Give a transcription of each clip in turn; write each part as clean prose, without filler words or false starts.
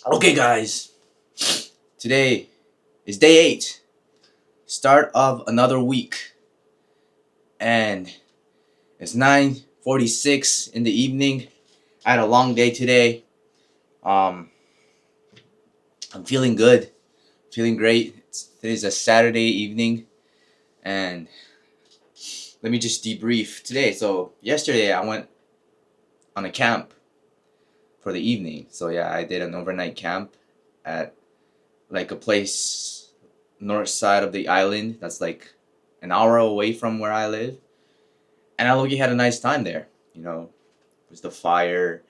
Okay, guys, today is day 8, start of another week, and it's 9:46 in the evening. I had a long day today. Um, I'm feeling good, feeling great. Today's a Saturday evening, and let me just debrief today. So, yesterday I went on a camp for the evening. So, yeah, I did an overnight camp at like a place north side of the island that's like an hour away from where I live. And I look, had a nice time there. You know, it was the fire,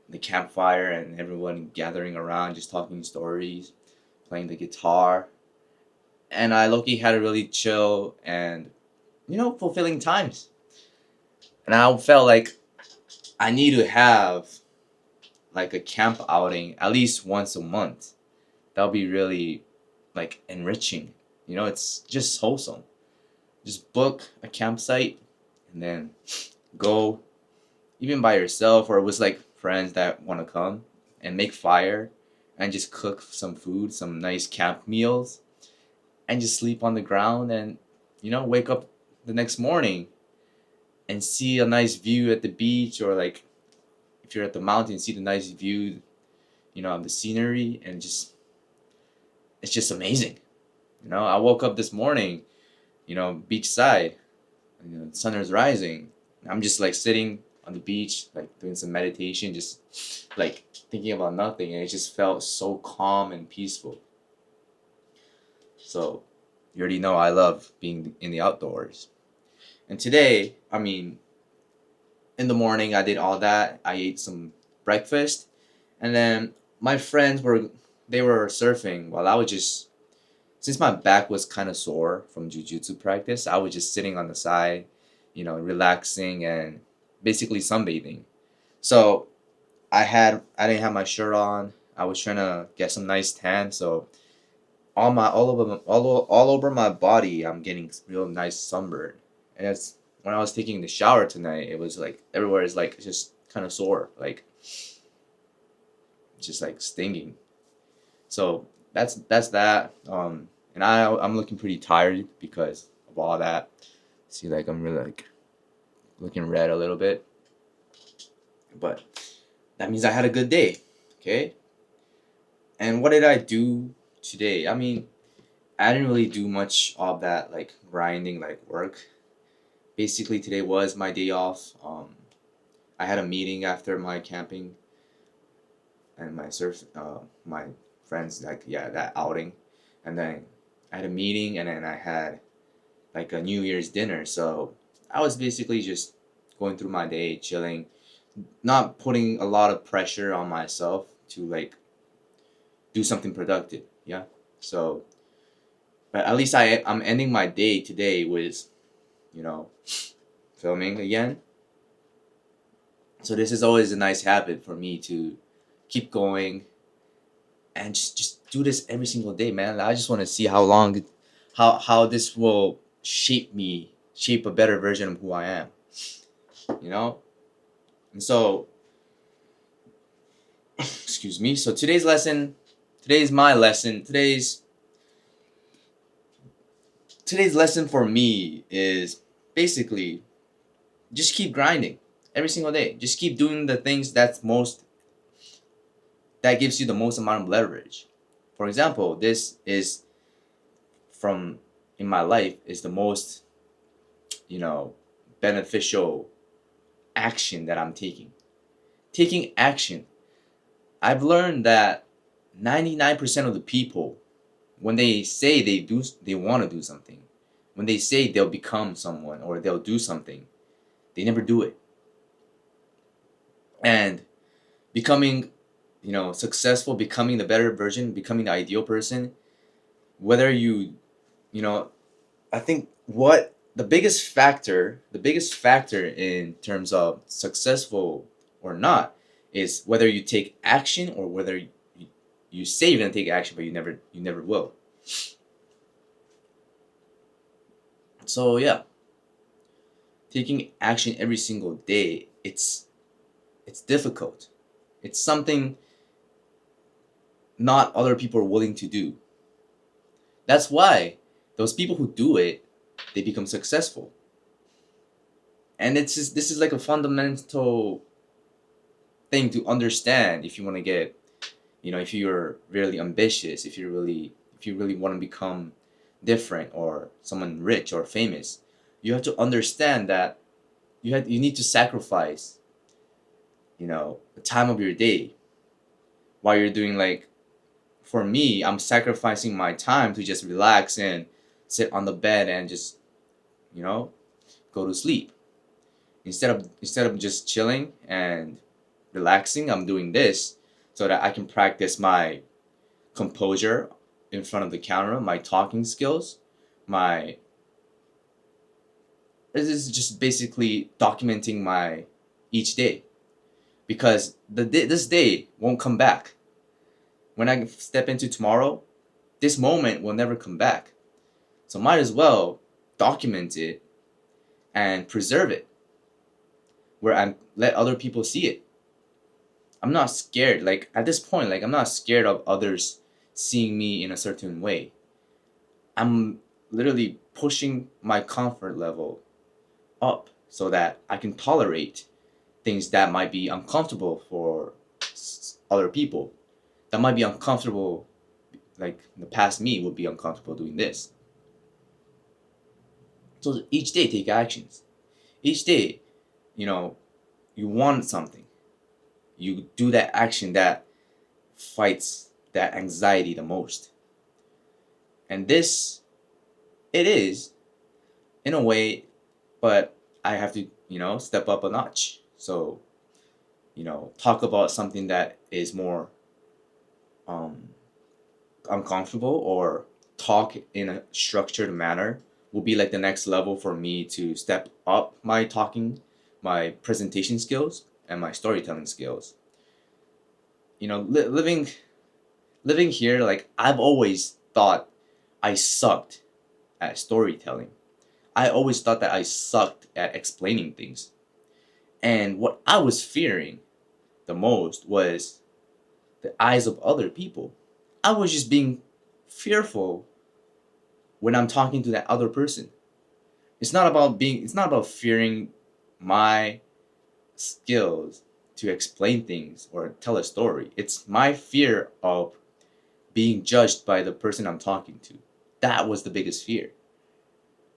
the campfire, and everyone gathering around, just talking stories, playing the guitar. And I look, had a really chill and fulfilling times. And I felt like I need to have like a camp outing at least once a month. That would be really like enriching. It's just wholesome. Just book a campsite and then go even by yourself or with like friends that want to come and make fire and just cook some food, some nice camp meals, and just sleep on the ground and wake up the next morning and see a nice view at the beach, or like if you're at the mountain, see the nice view, of the scenery, and just it's just amazing. I woke up this morning, beachside, the sun is rising. I'm just like sitting on the beach, like doing some meditation, just like thinking about nothing, and it just felt so calm and peaceful. So, you already know I love being in the outdoors. And today, I mean, in the morning, I did all that. I ate some breakfast, and then my friends were surfing while I was just since my back was kind of sore from jujitsu practice. I was just sitting on the side, relaxing and basically sunbathing. So I didn't have my shirt on. I was trying to get some nice tan. So all over my body, I'm getting real nice sunburn. And it's when I was taking the shower tonight, it was like everywhere is like just kind of sore, like just like stinging. So that's that. And I'm looking pretty tired because of all that. See, like I'm really like looking red a little bit, but that means I had a good day. Okay. And what did I do today? I mean, I didn't really do much of that like grinding like work. Basically, today was my day off. I had a meeting after my camping and my friends, like, yeah, that outing, and then I had a meeting, and then I had like a New Year's dinner. So I was basically just going through my day, chilling, not putting a lot of pressure on myself to like do something productive. Yeah. So, but at least I'm ending my day today with, you know, filming again. So this is always a nice habit for me to keep going and just do this every single day, man. I just want to see how this will shape a better version of who I am, you know? And so, excuse me. So today's my lesson. Today's lesson for me is basically just keep grinding every single day. Just keep doing the things that gives you the most amount of leverage. For example, this is from in my life is the most, you know, beneficial action that I'm taking. Taking action. I've learned that 99% of the people, when they say they want to do something, when they say they'll become someone or they'll do something, they never do it. And becoming, successful, becoming the better version, becoming the ideal person, whether you know, I think what the biggest factor in terms of successful or not is whether you take action or whether you say you're gonna take action but you never will. So yeah, taking action every single day, it's difficult. It's something not other people are willing to do. That's why those people who do it, they become successful. And it's just, this is like a fundamental thing to understand if you want to get, if you're really ambitious, if you really want to become different or someone rich or famous, you have to understand that you need to sacrifice, the time of your day while you're doing, like, for me, I'm sacrificing my time to just relax and sit on the bed and just, you know, go to sleep. Instead of just chilling and relaxing, I'm doing this so that I can practice my composure in front of the camera, my talking skills, my this is just basically documenting my each day, because this day won't come back. When I step into tomorrow, this moment will never come back. So might as well document it and preserve it where I let other people see it. I'm not scared. Like at this point, like I'm not scared of others seeing me in a certain way. I'm literally pushing my comfort level up so that I can tolerate things that might be uncomfortable for other people. That might be uncomfortable, like the past me would be uncomfortable doing this. So each day, take actions. Each day, you know, you want something. You do that action that fights that anxiety the most. And this, it is, in a way, but I have to, step up a notch. So, talk about something that is more um, uncomfortable, or talk in a structured manner will be like the next level for me to step up my talking, my presentation skills, and my storytelling skills. Living here, like I've always thought I sucked at storytelling. I always thought that I sucked at explaining things. And what I was fearing the most was the eyes of other people. I was just being fearful when I'm talking to that other person. It's not about fearing my skills to explain things or tell a story. It's my fear of being judged by the person I'm talking to. That was the biggest fear.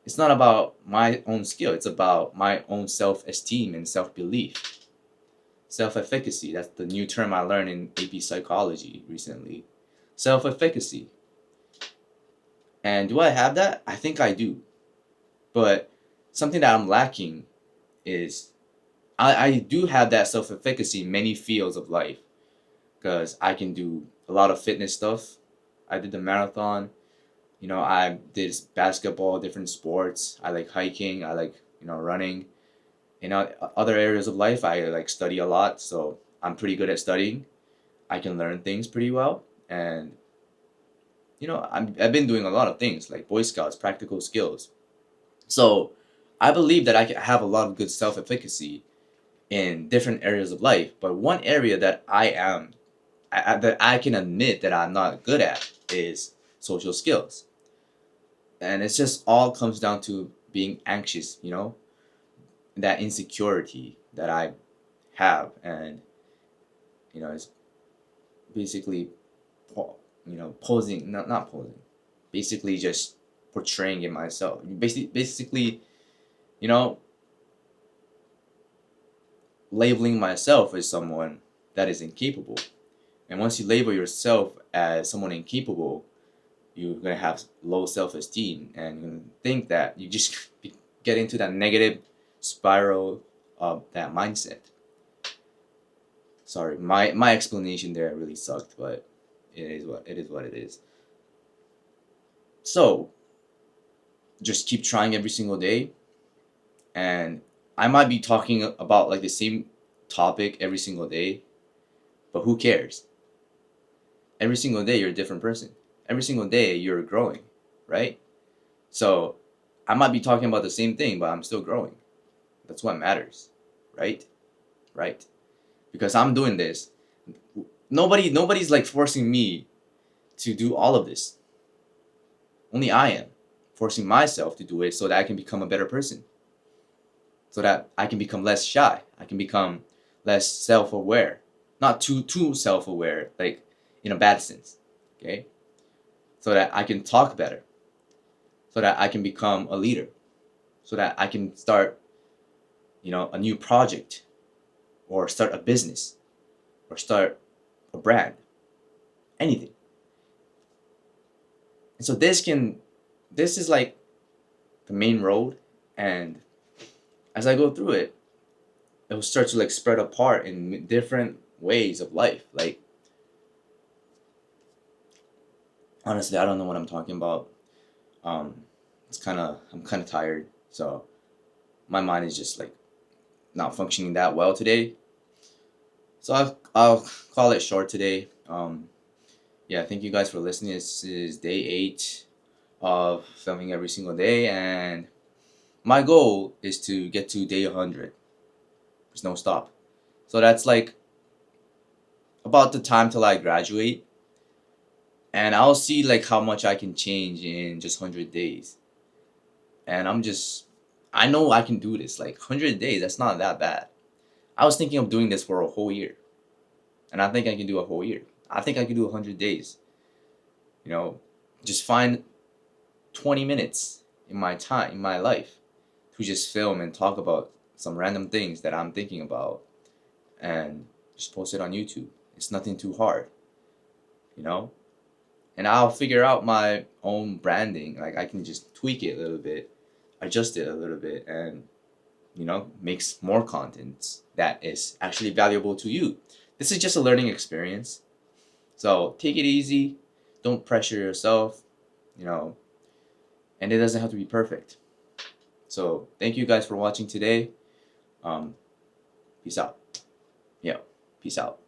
It's not about my own skill, it's about my own self esteem and self belief. Self efficacy, that's the new term I learned in AP psychology recently. Self efficacy. And do I have that? I think I do. But something that I'm lacking is I do have that self efficacy in many fields of life, because I can do a lot of fitness stuff. I did the marathon. I did basketball, different sports. I like hiking. I like, running. Other areas of life, I like study a lot. So I'm pretty good at studying. I can learn things pretty well. And, I've been doing a lot of things like Boy Scouts, practical skills. So I believe that I can have a lot of good self efficacy in different areas of life. But one area that that I can admit that I'm not good at is social skills. And it's just all comes down to being anxious, that insecurity that I have. And, it's basically, posing, not posing, basically just portraying it myself. Basically, you know, labeling myself as someone that is incapable. And once you label yourself as someone incapable, you're gonna have low self-esteem, and you're gonna think that you just get into that negative spiral of that mindset. Sorry, my explanation there really sucked, but it is. So just keep trying every single day, and I might be talking about like the same topic every single day, but who cares? Every single day you're a different person. Every single day you're growing, right? So I might be talking about the same thing, but I'm still growing. That's what matters, right? Right. Because I'm doing this. Nobody's like forcing me to do all of this. Only I am forcing myself to do it so that I can become a better person. So that I can become less shy. I can become less self-aware. Not too self-aware, like in a bad sense. Okay? So that I can talk better. So that I can become a leader. So that I can start, a new project, or start a business, or start a brand. Anything. And so this is like the main road, and as I go through it, it will start to like spread apart in different ways of life. Like, honestly, I don't know what I'm talking about. Um, I'm kind of tired, so my mind is just like not functioning that well today. So I'll call it short today. Yeah, thank you guys for listening. This is day 8 of filming every single day, and my goal is to get to day 100. There's no stop. So that's like about the time till I graduate, and I'll see like how much I can change in just 100 days. And I know I can do this. Like 100 days, that's not that bad. I was thinking of doing this for a whole year, and I think I can do a whole year. I think I can do 100 days. You know, just find 20 minutes in my life, to just film and talk about some random things that I'm thinking about, and just post it on YouTube. It's nothing too hard, you know? And I'll figure out my own branding. Like, I can just tweak it a little bit, adjust it a little bit, and, makes more content that is actually valuable to you. This is just a learning experience. So take it easy. Don't pressure yourself, you know, and it doesn't have to be perfect. So thank you guys for watching today. Um, Peace out. Yeah, peace out.